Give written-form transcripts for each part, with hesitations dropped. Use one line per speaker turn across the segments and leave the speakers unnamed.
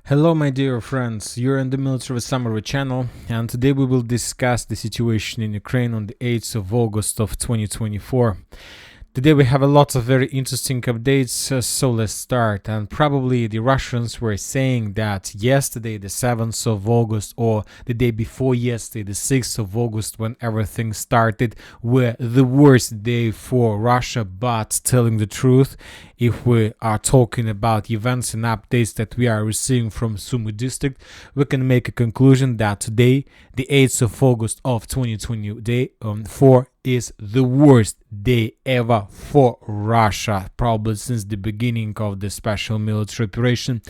Hello my dear friends, you're in the Military Summary channel, and today we will discuss the situation in Ukraine on the 8th of August of 2024. Today we have a lot of very interesting updates, so let's start. And probably the Russians were saying that yesterday, the 7th of August, or the day before yesterday, the 6th of August, when everything started, were the worst day for Russia. But telling the truth, if we are talking about events and updates that we are receiving from Sumy district, we can make a conclusion that today, the 8th of August of 2024, is the worst day ever for Russia, probably since the beginning of the special military operation.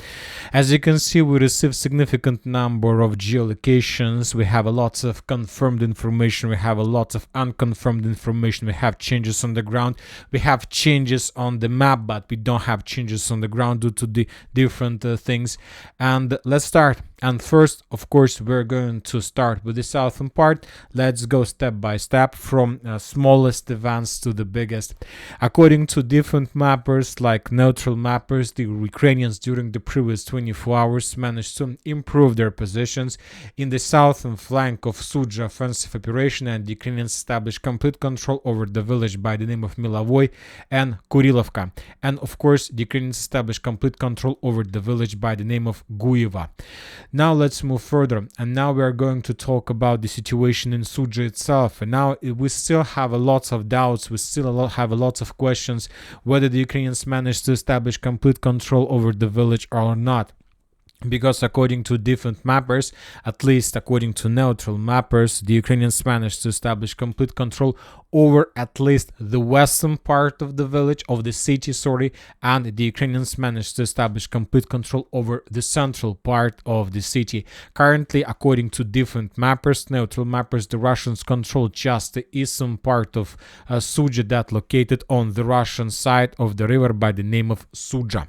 As you can see, we received significant number of geolocations. We have a lot of confirmed information, we have a lot of unconfirmed information, we have changes on the ground, we have changes on the map, but we don't have changes on the ground due to the different things. And let's start. And first, of course, we're going to start with the southern part. Let's go step by step from smallest events to the biggest. According to different mappers, like neutral mappers, the Ukrainians during the previous 24 hours managed to improve their positions in the southern flank of Sudzha offensive operation, and the Ukrainians established complete control over the village by the name of Milovoy and Kurilovka. And of course, the Ukrainians established complete control over the village by the name of Guyeva. Now let's move further, and now we are going to talk about the situation in Sudzha itself. And now we still have a lot of doubts, we still have a lot of questions whether the Ukrainians managed to establish complete control over the village or not. Because according to different mappers, at least according to neutral mappers, the Ukrainians managed to establish complete control over at least the western part of the village, of the city, and the Ukrainians managed to establish complete control over the central part of the city. Currently, according to different mappers, neutral mappers, the Russians control just the eastern part of Sudzha, that located on the Russian side of the river by the name of Sudzha.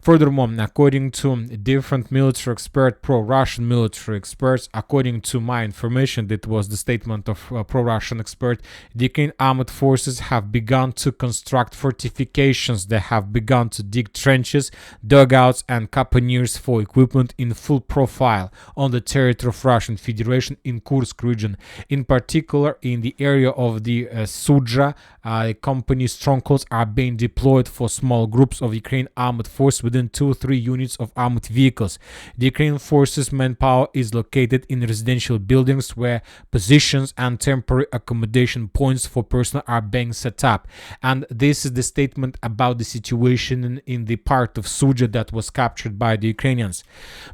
Furthermore, according to different military experts, pro-Russian military experts, according to my information, that was the statement of a pro-Russian expert, the Ukrainian armed forces have begun to construct fortifications. They have begun to dig trenches, dugouts and caponiers for equipment in full profile on the territory of Russian Federation in Kursk region. In particular, in the area of the Sudzha, company strongholds are being deployed for small groups of Ukrainian armed force within 2-3 units of armored vehicles. The Ukrainian forces manpower is located in residential buildings where positions and temporary accommodation points for personnel are being set up. And this is the statement about the situation in the part of Sudzha that was captured by the Ukrainians.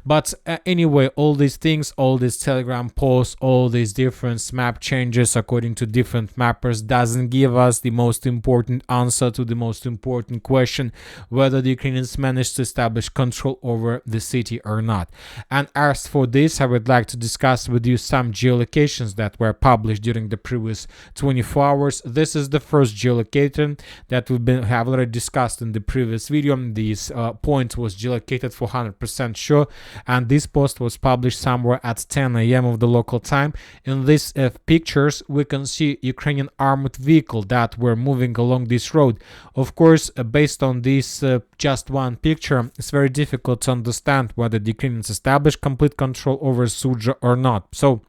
But anyway, all these things, all these telegram posts, all these different map changes according to different mappers doesn't give us the most important answer to the most important question, whether the Ukrainians managed to establish control over the city or not. And as for this, I would like to discuss with you some geolocations that were published during the previous 24 hours. This is the first geolocation that we have already discussed in the previous video. This point was geolocated for 100% sure, and this post was published somewhere at 10 a.m. of the local time. In these pictures, we can see Ukrainian armored vehicle that were moving along this road. Of course, based on this just one picture, it's very difficult to understand whether the Ukrainians established complete control over Sudzha or not. So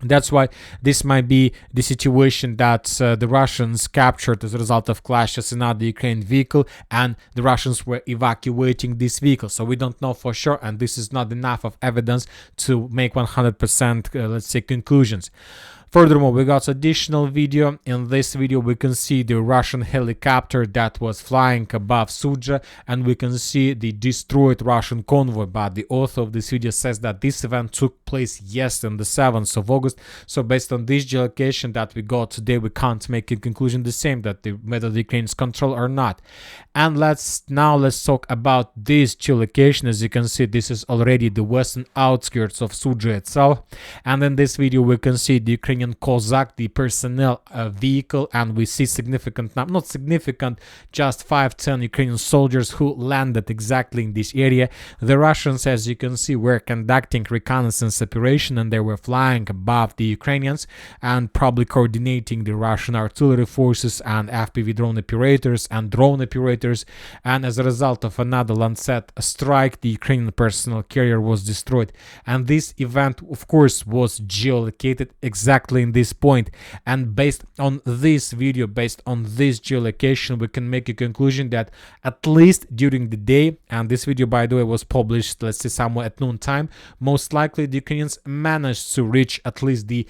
that's why this might be the situation that the Russians captured as a result of clashes in another Ukrainian vehicle, and the Russians were evacuating this vehicle. So we don't know for sure, and this is not enough of evidence to make 100% let's say conclusions. Furthermore, we got additional video. In this video, we can see the Russian helicopter that was flying above Sudzha, and we can see the destroyed Russian convoy. But the author of this video says that this event took place yesterday on the 7th of August. So based on this geolocation that we got today, we can't make a conclusion the same, that whether the Ukrainians control or not. And let's talk about this geolocation. As you can see, this is already the western outskirts of Sudzha itself. And in this video, we can see the Ukrainian Ukrainian Kozak, the personnel vehicle, and we see significant, not significant, just 5-10 Ukrainian soldiers who landed exactly in this area. The Russians, as you can see, were conducting reconnaissance operation, and they were flying above the Ukrainians and probably coordinating the Russian artillery forces and FPV drone operators and drone operators. And as a result of another Lancet strike, the Ukrainian personnel carrier was destroyed. And this event, of course, was geolocated exactly in this point. And based on this video, based on this geolocation, we can make a conclusion that at least during the day, and this video, by the way, was published, let's say, somewhere at noon time, most likely the Ukrainians managed to reach at least the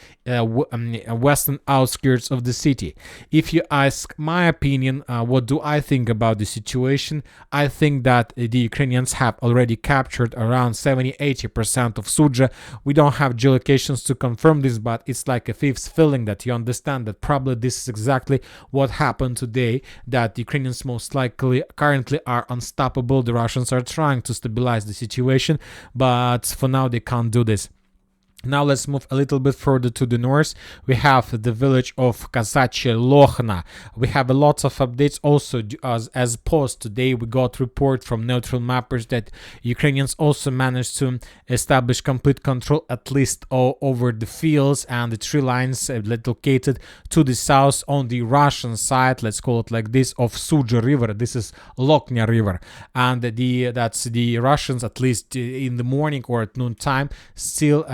western outskirts of the city. If you ask my opinion, what do I think about the situation? I think that the Ukrainians have already captured around 70-80% of Sudzha. We don't have geolocations to confirm this, but it's like a fifth feeling that you understand that probably this is exactly what happened today, that the Ukrainians most likely currently are unstoppable. The Russians are trying to stabilize the situation, but for now they can't do this. Now let's move a little bit further to the north. We have the village of Kazachye Lokhna. We have a lot of updates also as post today. We got report from neutral mappers that Ukrainians also managed to establish complete control at least over the fields and the tree lines located to the south on the Russian side, let's call it like this, of Sudzha River. This is Lokhna River, and that's the Russians, at least in the morning or at noon time, still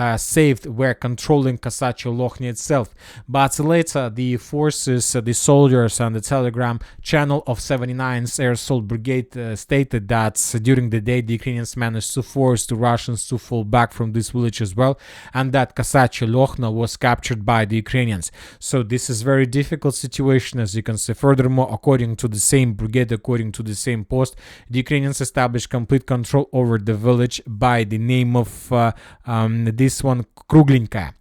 were controlling Kazachye Lokhna itself. But later the forces, the soldiers and the telegram channel of 79th Air Assault Brigade stated that during the day the Ukrainians managed to force the Russians to fall back from this village as well, and that Kazachye Lokhna was captured by the Ukrainians. So this is very difficult situation, as you can see. Furthermore, according to the same brigade, according to the same post, the Ukrainians established complete control over the village by the name of this one, Kruglinka.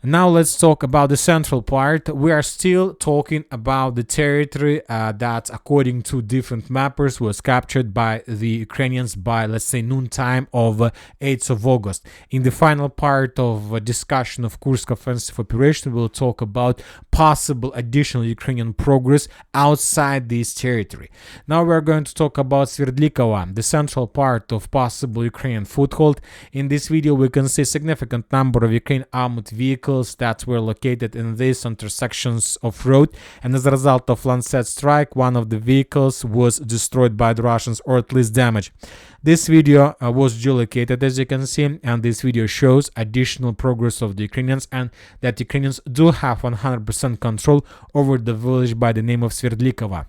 Now let's talk about the central part. We are still talking about the territory that, according to different mappers, was captured by the Ukrainians by, let's say, noontime of 8th of August. In the final part of discussion of Kursk offensive operation, we'll talk about possible additional Ukrainian progress outside this territory. Now we're going to talk about Sverdlikova, the central part of possible Ukrainian foothold. In this video, we can see a significant number of Ukrainian armored vehicles that were located in these intersections of road, and as a result of Lancet strike, one of the vehicles was destroyed by the Russians, or at least damaged. This video was geolocated, as you can see, and this video shows additional progress of the Ukrainians, and that Ukrainians do have 100% control over the village by the name of Sverdlikova.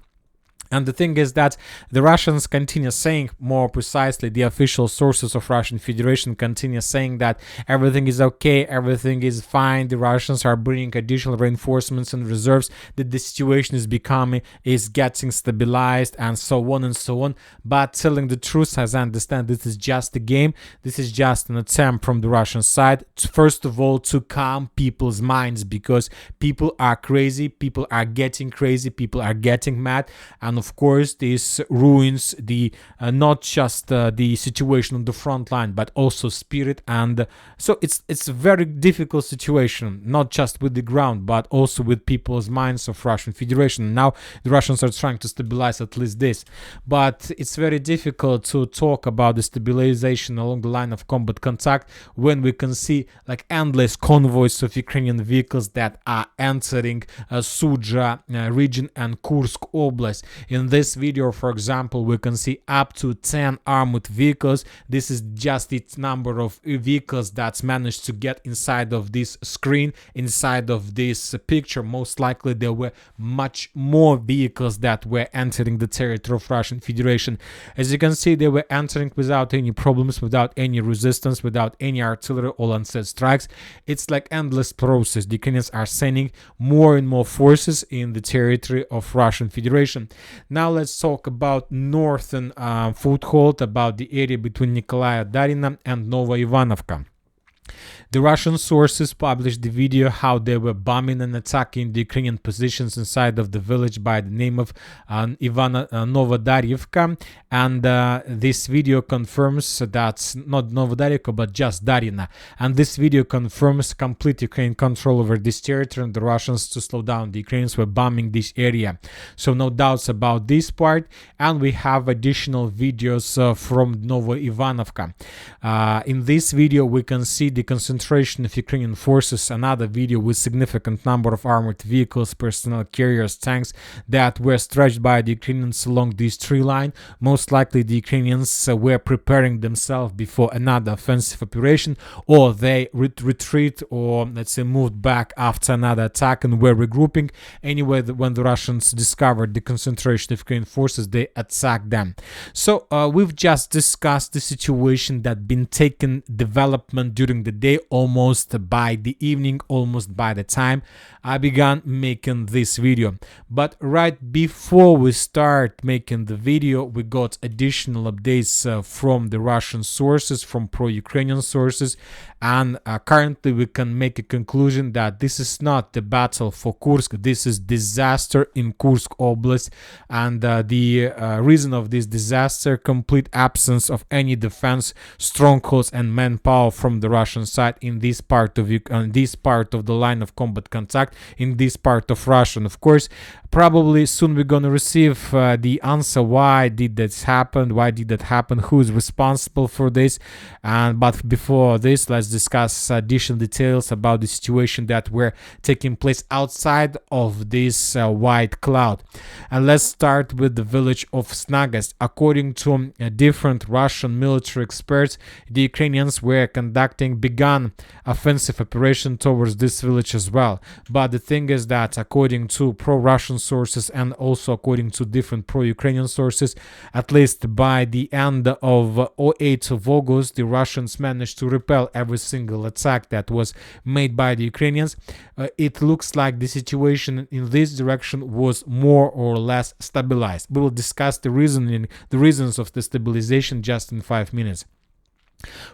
And the thing is that the Russians continue saying, more precisely, the official sources of Russian Federation continue saying that everything is okay, everything is fine, the Russians are bringing additional reinforcements and reserves, that the situation is getting stabilized, and so on and so on. But telling the truth, as I understand, this is just a game. This is just an attempt from the Russian side, first of all, to calm people's minds, because people are crazy, people are getting crazy, people are getting mad, and of course this ruins the not just the situation on the front line, but also spirit. And so it's a very difficult situation, not just with the ground, but also with people's minds of Russian Federation. Now the Russians are trying to stabilize at least this, but it's very difficult to talk about the stabilization along the line of combat contact when we can see like endless convoys of Ukrainian vehicles that are entering Sudzha region and Kursk Oblast. In this video, for example, we can see up to 10 armored vehicles. This is just the number of vehicles that's managed to get inside of this screen, inside of this picture. Most likely there were much more vehicles that were entering the territory of Russian Federation. As you can see, they were entering without any problems, without any resistance, without any artillery or Lancet strikes. It's like endless process. The Ukrainians are sending more and more forces in the territory of Russian Federation. Now let's talk about northern foothold, about the area between Nikolaya Darina and Nova Ivanovka. The Russian sources published the video how they were bombing and attacking the Ukrainian positions inside of the village by the name of Ivana Novodarivka, and this video confirms that's not Novodarivka but just Darina, and this video confirms complete Ukrainian control over this territory and the Russians to slow down. The Ukrainians were bombing this area, so no doubts about this part. And we have additional videos from Novo Ivanovka. In this video we can see the concentration of Ukrainian forces, another video with significant number of armored vehicles, personnel carriers, tanks that were stretched by the Ukrainians along this tree line. Most likely the Ukrainians were preparing themselves before another offensive operation, or they retreat, or let's say moved back after another attack and were regrouping. Anyway, when the Russians discovered the concentration of Ukrainian forces, they attacked them. So we've just discussed the situation that been taken development during the day, almost by the evening, almost by the time I began making this video. But right before we start making the video, we got additional updates from the Russian sources, from pro-Ukrainian sources, and currently we can make a conclusion that this is not the battle for Kursk, this is disaster in Kursk Oblast, and the reason of this disaster, complete absence of any defense, strongholds and manpower from the Russian side in this part of the line of combat contact, in this part of Russia. And of course, probably soon we're gonna receive the answer why did that happen, who is responsible for this. But before this, let's discuss additional details about the situation that were taking place outside of this white cloud. And let's start with the village of Snagast. According to different Russian military experts, the Ukrainians were begun offensive operation towards this village as well. But the thing is that according to pro-Russian sources and also according to different pro-Ukrainian sources, at least by the end of 8th of August, the Russians managed to repel every single attack that was made by the Ukrainians. It looks like the situation in this direction was more or less stabilized. We will discuss the reasons of the stabilization just in 5 minutes.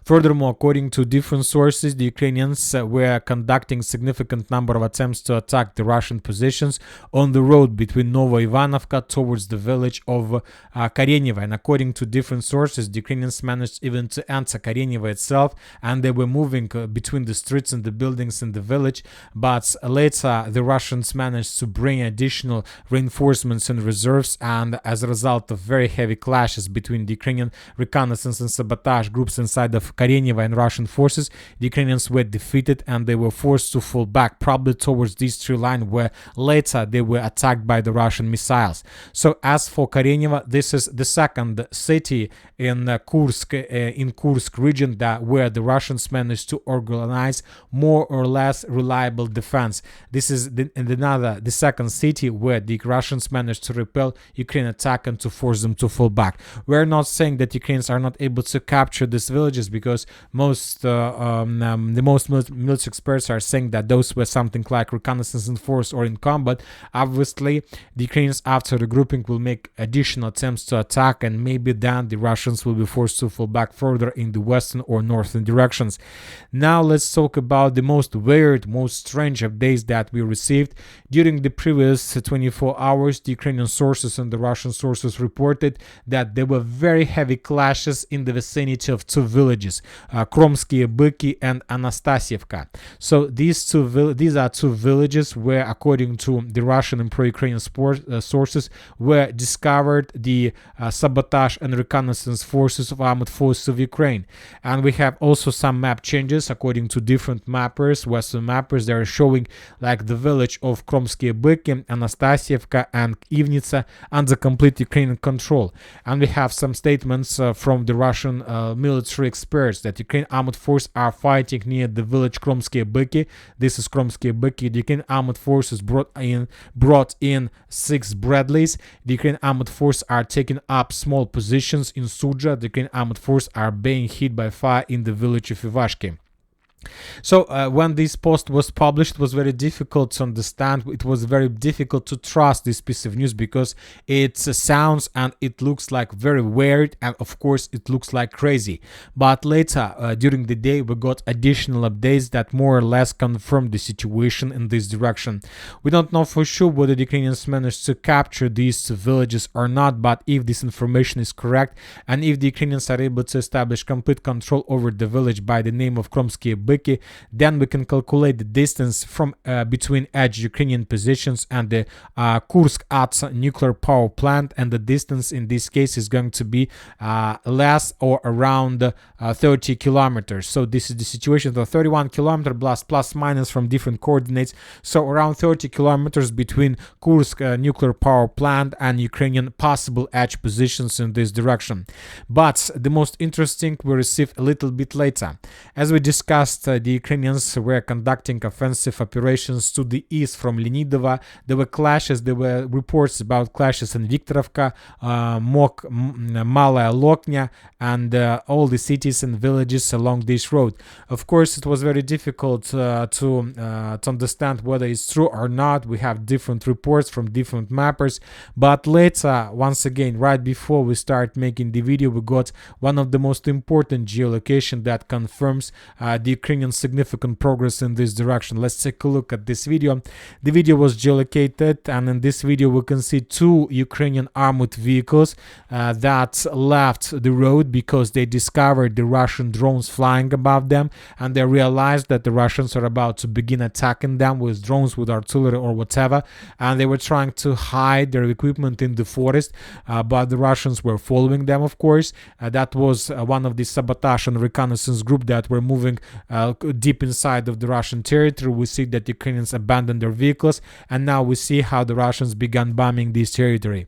Furthermore, according to different sources, the Ukrainians were conducting significant number of attempts to attack the Russian positions on the road between Novo Ivanovka towards the village of Kareneva. And according to different sources, the Ukrainians managed even to enter Kareneva itself, and they were moving between the streets and the buildings in the village. But later, the Russians managed to bring additional reinforcements and reserves, and as a result of very heavy clashes between the Ukrainian reconnaissance and sabotage groups inside of Kareneva and Russian forces, the Ukrainians were defeated and they were forced to fall back, probably towards this tree line, where later they were attacked by the Russian missiles. So as for Kareneva, this is the second city in Kursk region where the Russians managed to organize more or less reliable defense. This is the second city where the Russians managed to repel Ukrainian attack and to force them to fall back. We're not saying that Ukrainians are not able to capture this village, because the most military experts are saying that those were something like reconnaissance in force or in combat. Obviously, the Ukrainians, after regrouping, will make additional attempts to attack, and maybe then the Russians will be forced to fall back further in the western or northern directions. Now let's talk about the most weird, most strange updates that we received. During the previous 24 hours, the Ukrainian sources and the Russian sources reported that there were very heavy clashes in the vicinity of two villages, Kromskie Byki and Anastasievka. So these are two villages where, according to the Russian and pro-Ukrainian sources, were discovered the sabotage and reconnaissance forces of armed forces of Ukraine. And we have also some map changes according to different mappers, Western mappers. They are showing like the village of Kromskie Byki, Anastasievka and Ivnitsa under complete Ukrainian control. And we have some statements from the Russian military experts that Ukrainian armed forces are fighting near the village Kromskie Byki. This is Kromskie Byki. The Ukrainian armed forces brought in 6 Bradleys. The Ukrainian armed forces are taking up small positions in Suja. The Ukrainian armed forces are being hit by fire in the village of Ivashki. So when this post was published, it was very difficult to understand. It was very difficult to trust this piece of news because it sounds and it looks like very weird, and of course it looks like crazy. But later during the day we got additional updates that more or less confirmed the situation in this direction. We don't know for sure whether the Ukrainians managed to capture these villages or not, but if this information is correct and if the Ukrainians are able to establish complete control over the village by the name of Kromsky Byki, then we can calculate the distance from between edge Ukrainian positions and the Kursk ATS nuclear power plant, and the distance in this case is going to be less or around 30 kilometers. So this is the situation. So 31 kilometers plus minus from different coordinates, so around 30 kilometers between Kursk nuclear power plant and Ukrainian possible edge positions in this direction. But the most interesting we received a little bit later. As we discussed, the Ukrainians were conducting offensive operations to the east from Lenidova. There were clashes, there were reports about clashes in Viktorovka, Malaya Loknya, and all the cities and villages along this road. Of course, it was very difficult to understand whether it's true or not. We have different reports from different mappers, but later, once again, right before we start making the video, we got one of the most important geolocation that confirms the Ukrainian significant progress in this direction. Let's take a look at this video. The video was geolocated, and in this video we can see two Ukrainian armored vehicles that left the road because they discovered the Russian drones flying above them, and they realized that the Russians are about to begin attacking them with drones, with artillery or whatever, and they were trying to hide their equipment in the forest, but the Russians were following them, of course. That was one of the sabotage and reconnaissance group that were moving deep inside of the Russian territory. We see that Ukrainians abandoned their vehicles, and now we see how the Russians began bombing this territory.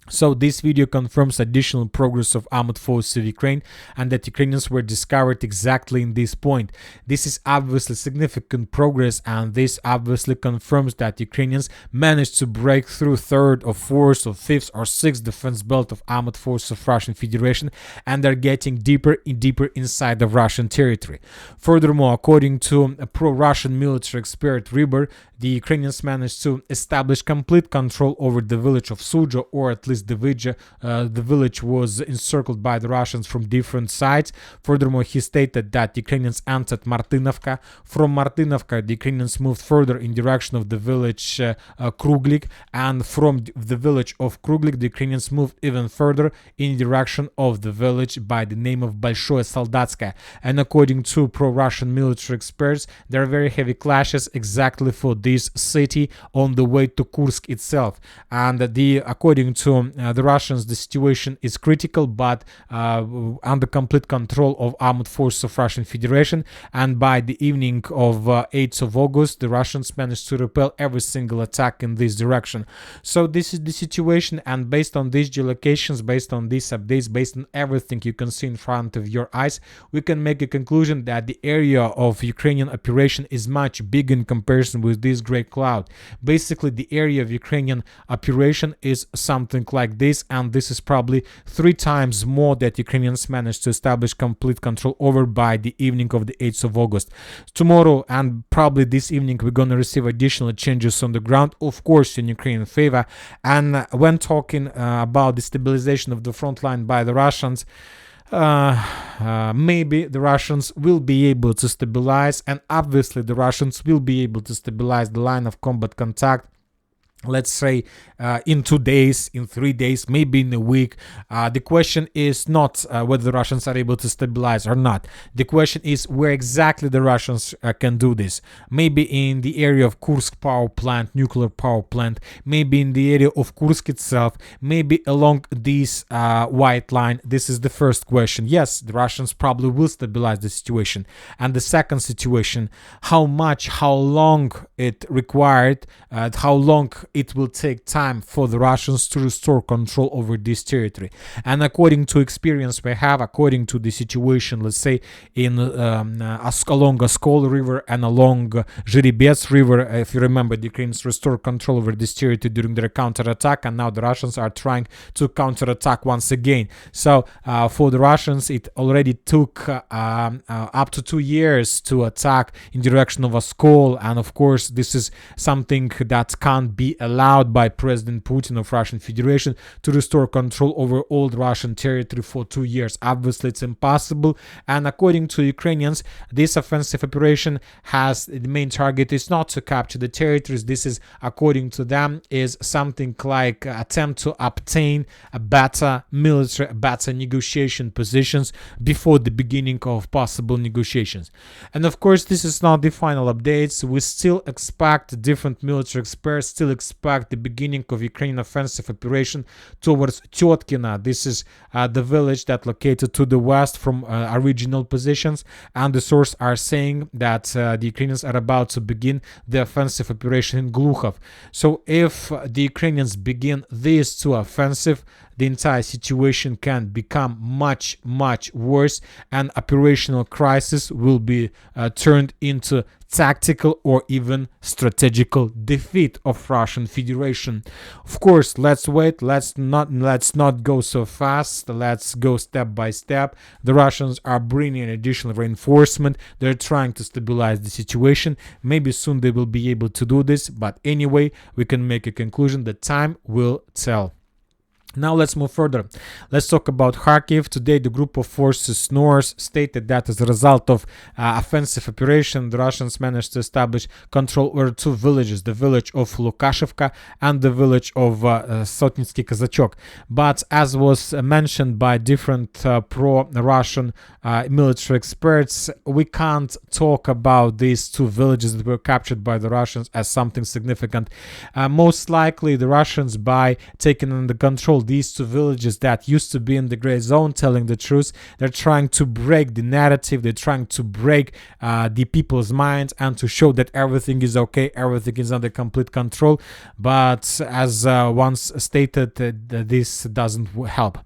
So this video confirms additional progress of armored forces of Ukraine, and that Ukrainians were discovered exactly in this point. This is obviously significant progress, and this obviously confirms that Ukrainians managed to break through third or fourth or fifth or sixth defense belt of armored forces of Russian Federation, and they're getting deeper and deeper inside of Russian territory. Furthermore, according to a pro-Russian military expert Riber, the Ukrainians managed to establish complete control over the village of Suja, or at least the village was encircled by the Russians from different sides. Furthermore, he stated that the Ukrainians entered Martinovka. From Martinovka, the Ukrainians moved further in direction of the village Kruglik, and from the village of Kruglik, the Ukrainians moved even further in direction of the village by the name of Большое Soldatskaya. And according to pro-Russian military experts, there are very heavy clashes exactly for this city on the way to Kursk itself. And according to the Russians, the situation is critical, but under complete control of armed forces of Russian Federation. And by the evening of 8th of August, the Russians managed to repel every single attack in this direction. So this is the situation, and based on these geolocations, based on these updates, based on everything you can see in front of your eyes, we can make a conclusion that the area of Ukrainian operation is much bigger in comparison with this great cloud. Basically, the area of Ukrainian operation is something like this, and this is probably 3 times more that Ukrainians managed to establish complete control over by the evening of the 8th of August. Tomorrow and probably this evening we're going to receive additional changes on the ground, of course in Ukrainian favor. And when talking about the stabilization of the front line by the Russians, maybe the Russians will be able to stabilize, and obviously the Russians will be able to stabilize the line of combat contact, let's say in 2 days, in 3 days, maybe in a week. The question is not whether the Russians are able to stabilize or not. The question is where exactly the Russians can do this. Maybe in the area of Kursk power plant, nuclear power plant, maybe in the area of Kursk itself, maybe along this white line. This is the first question. Yes, the Russians probably will stabilize the situation. And the second situation, how much, how long it required, how long it will take time for the Russians to restore control over this territory. And according to experience we have, according to the situation, let's say in along Oskol River and along Zhiribets River, if you remember, the Ukrainians restored control over this territory during their counterattack, and now the Russians are trying to counterattack once again. So for the Russians, it already took up to 2 years to attack in direction of Oskol, and of course this is something that can't be allowed by President Putin of Russian Federation, to restore control over all Russian territory for 2 years. Obviously it's impossible, and according to Ukrainians, this offensive operation has the main target is not to capture the territories. This is, according to them, is something like attempt to obtain a better military, better negotiation positions before the beginning of possible negotiations. And of course this is not the final updates. We still expect, different military experts still expect the beginning of Ukrainian offensive operation towards Tyotkina. This is the village that located to the west from original positions, and the sources are saying that the Ukrainians are about to begin the offensive operation in Glukhov. So if the Ukrainians begin these two offensive, the entire situation can become much worse, and operational crisis will be turned into tactical or even strategical defeat of Russian Federation. Of course, let's wait. Let's not go so fast. Let's go step by step. The Russians are bringing additional reinforcement. They're trying to stabilize the situation. Maybe soon they will be able to do this, but anyway, we can make a conclusion that time will tell. Now let's move further. Let's talk about Kharkiv. Today the group of forces north stated that as a result of offensive operation, the Russians managed to establish control over two villages, the village of Lukashevka and the village of Sotnitsky Kazachok. But as was mentioned by different pro-Russian military experts, we can't talk about these two villages that were captured by the Russians as something significant. Most likely the Russians, by taking under control these two villages that used to be in the gray zone, telling the truth, they're trying to break the narrative, they're trying to break the people's minds and to show that everything is okay, everything is under complete control. But as once stated, this doesn't help.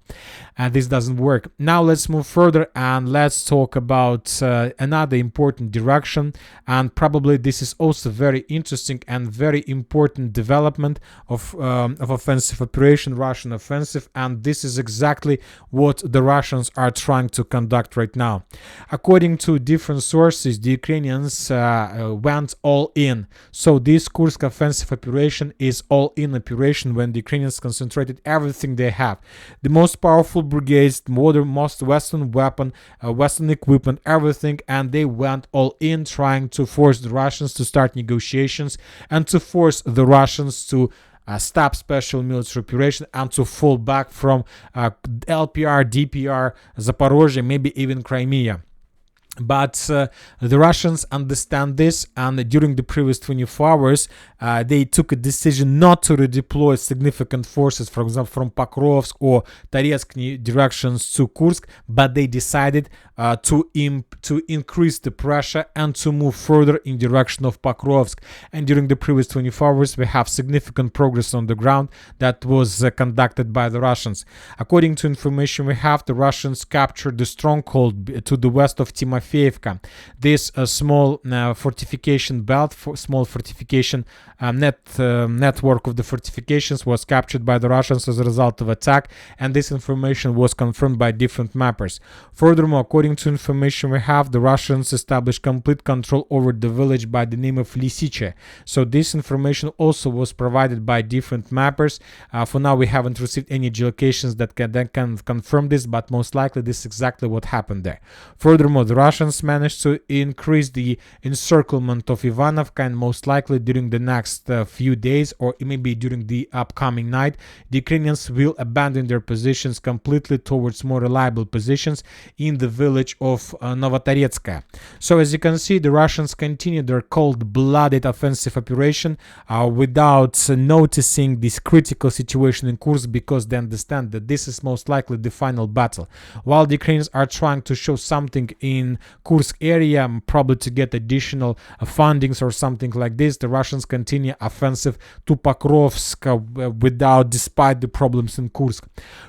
This doesn't work. Now let's move further and let's talk about another important direction, and probably this is also very interesting and very important development of offensive operation, Russian offensive, and this is exactly what the Russians are trying to conduct right now. According to different sources, the Ukrainians went all in. So this Kursk offensive operation is all-in operation when the Ukrainians concentrated everything they have. The most powerful brigades, most Western weapon, Western equipment, everything, and they went all in, trying to force the Russians to start negotiations and to force the Russians to stop special military operation and to fall back from LPR, DPR, Zaporozhye, maybe even Crimea. But the Russians understand this, and during the previous 24 hours, they took a decision not to redeploy significant forces, for example, from Pokrovsk or Toretsk directions to Kursk, but they decided to increase the pressure and to move further in direction of Pokrovsk. And during the previous 24 hours, we have significant progress on the ground that was conducted by the Russians. According to information we have, the Russians captured the stronghold to the west of Timofeyevka. This small fortification belt, small fortification network of the fortifications was captured by the Russians as a result of attack, and this information was confirmed by different mappers. Furthermore, according to information we have, the Russians established complete control over the village by the name of Lysyche. So this information also was provided by different mappers. For now, we haven't received any geolocations that can confirm this, but most likely this is exactly what happened there. Furthermore, the Russians managed to increase the encirclement of Ivanovka, and most likely during the next few days, or maybe during the upcoming night, the Ukrainians will abandon their positions completely towards more reliable positions in the village village of Novotoretskaya. So as you can see, the Russians continue their cold-blooded offensive operation without noticing this critical situation in Kursk, because they understand that this is most likely the final battle. While the Ukrainians are trying to show something in Kursk area, probably to get additional fundings or something like this, the Russians continue offensive to Pokrovsk despite the problems in Kursk.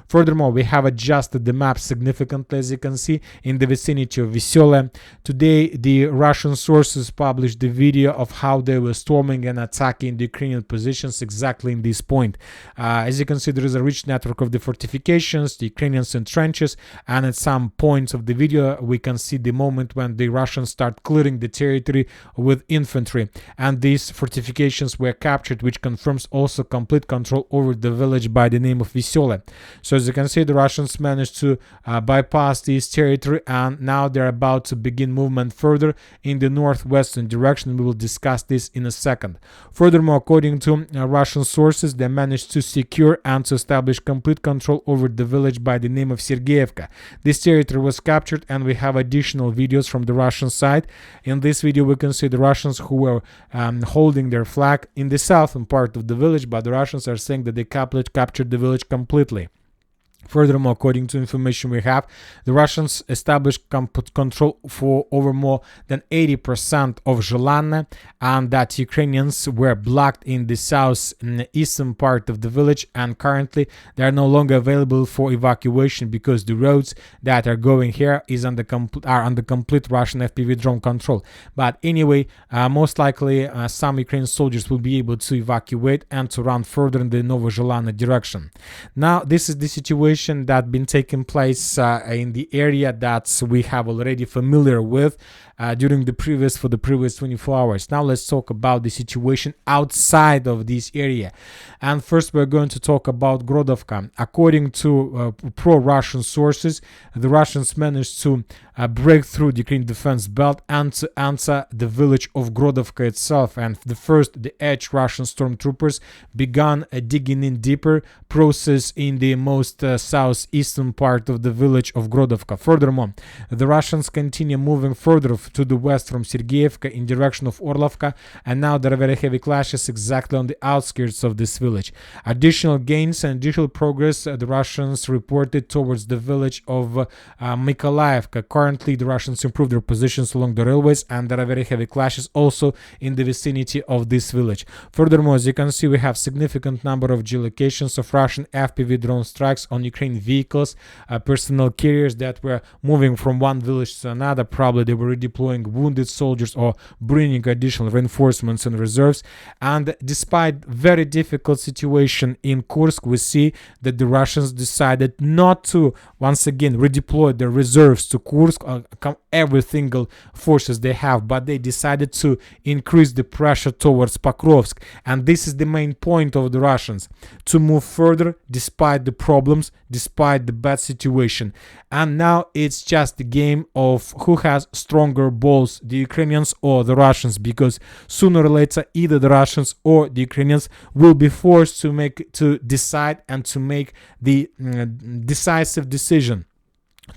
Furthermore, we have adjusted the map significantly, as you can see, in the vicinity of Vysole. Today, the Russian sources published the video of how they were storming and attacking the Ukrainian positions exactly in this point. As you can see, there is a rich network of the fortifications, the Ukrainians in trenches, and at some points of the video, we can see the moment when the Russians start clearing the territory with infantry. And these fortifications were captured, which confirms also complete control over the village by the name of Vysole. So as you can see, the Russians managed to bypass this territory, and now they're about to begin movement further in the northwestern direction. We will discuss this in a second. Furthermore, according to Russian sources, they managed to secure and to establish complete control over the village by the name of Sergeyevka. This territory was captured, and we have additional videos from the Russian side. In this video, we can see the Russians who were holding their flag in the southern part of the village, but the Russians are saying that they captured the village completely. Furthermore, according to information we have, the Russians established control for over more than 80% of Zhelane, and that Ukrainians were blocked in the southeastern part of the village, and currently they are no longer available for evacuation because the roads that are going here are under complete Russian FPV drone control. But anyway, most likely some Ukrainian soldiers will be able to evacuate and to run further in the Novozhelane direction. Now, this is the situation that been taking place in the area that we have already familiar with during the previous 24 hours. Now let's talk about the situation outside of this area. And first we're going to talk about Grodovka. According to pro-Russian sources, the Russians managed to break through the Ukrainian defense belt and to enter the village of Grodovka itself. And the edge Russian stormtroopers began digging in deeper process in the most southeastern part of the village of Grodovka. Furthermore, the Russians continue moving further to the west from Sergeyevka in direction of Orlovka, and now there are very heavy clashes exactly on the outskirts of this village. Additional gains and additional progress the Russians reported towards the village of Mykolaievka. Currently, the Russians improved their positions along the railways, and there are very heavy clashes also in the vicinity of this village. Furthermore, as you can see, we have significant number of geolocations of Russian FPV drone strikes on Ukrainian vehicles, personnel carriers that were moving from one village to another. Probably they were redeploying wounded soldiers or bringing additional reinforcements and reserves. And despite very difficult situation in Kursk, we see that the Russians decided not to once again redeploy their reserves to Kursk, every single forces they have, but they decided to increase the pressure towards Pokrovsk. And this is the main point of the Russians, to move further despite the problems, despite the bad situation. And now it's just the game of who has stronger balls, the Ukrainians or the Russians, because sooner or later either the Russians or the Ukrainians will be forced to decide and to make the decisive decision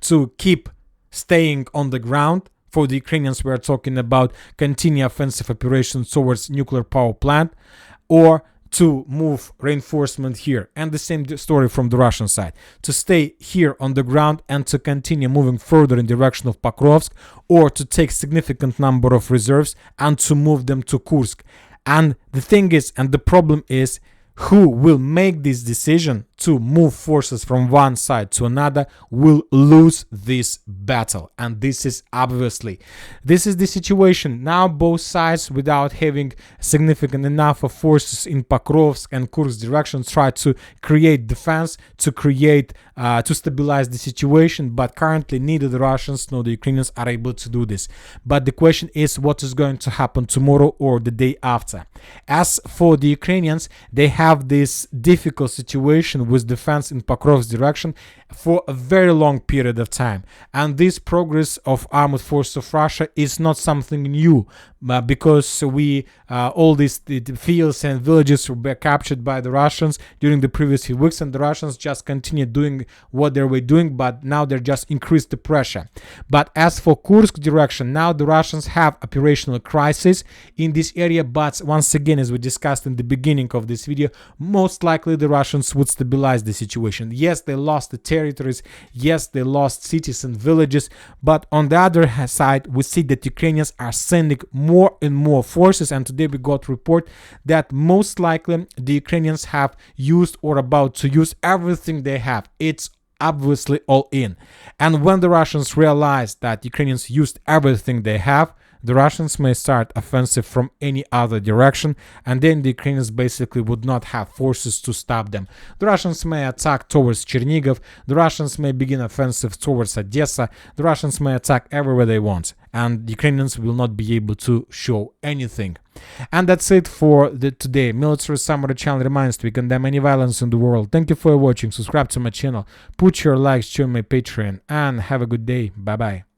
to keep staying on the ground. For the Ukrainians, we are talking about continue offensive operations towards nuclear power plant, or to move reinforcement here. And the same story from the Russian side, to stay here on the ground and to continue moving further in direction of Pokrovsk, or to take significant number of reserves and to move them to Kursk. And the thing is, and the problem is, who will make this decision to move forces from one side to another will lose this battle. And this is the situation. Now both sides, without having significant enough of forces in Pokrovsk and Kursk direction, try to create defense, to stabilize the situation, but currently neither the Russians nor the Ukrainians are able to do this. But the question is, what is going to happen tomorrow or the day after? As for the Ukrainians, they have this difficult situation Ukraine with defense in Pokrovsk direction for a very long period of time. And this progress of armed forces of Russia is not something new, because all these fields and villages were captured by the Russians during the previous few weeks, and the Russians just continued doing what they were doing, but now they're just increased the pressure. But as for Kursk direction, now the Russians have operational crisis in this area, but once again, as we discussed in the beginning of this video, most likely the Russians would stabilize the situation. Yes, they lost the territories, yes, they lost cities and villages, but on the other side, we see that Ukrainians are sending more and more forces, and today we got report that most likely the Ukrainians have used or about to use everything they have. It's obviously all in. And when the Russians realize that Ukrainians used everything they have, the Russians may start offensive from any other direction, and then the Ukrainians basically would not have forces to stop them. The Russians may attack towards Chernihiv, the Russians may begin offensive towards Odessa, the Russians may attack everywhere they want, and the Ukrainians will not be able to show anything. And that's it for today. Military Summary channel reminds we condemn any violence in the world. Thank you for watching, subscribe to my channel, put your likes, join my Patreon, and have a good day. Bye bye.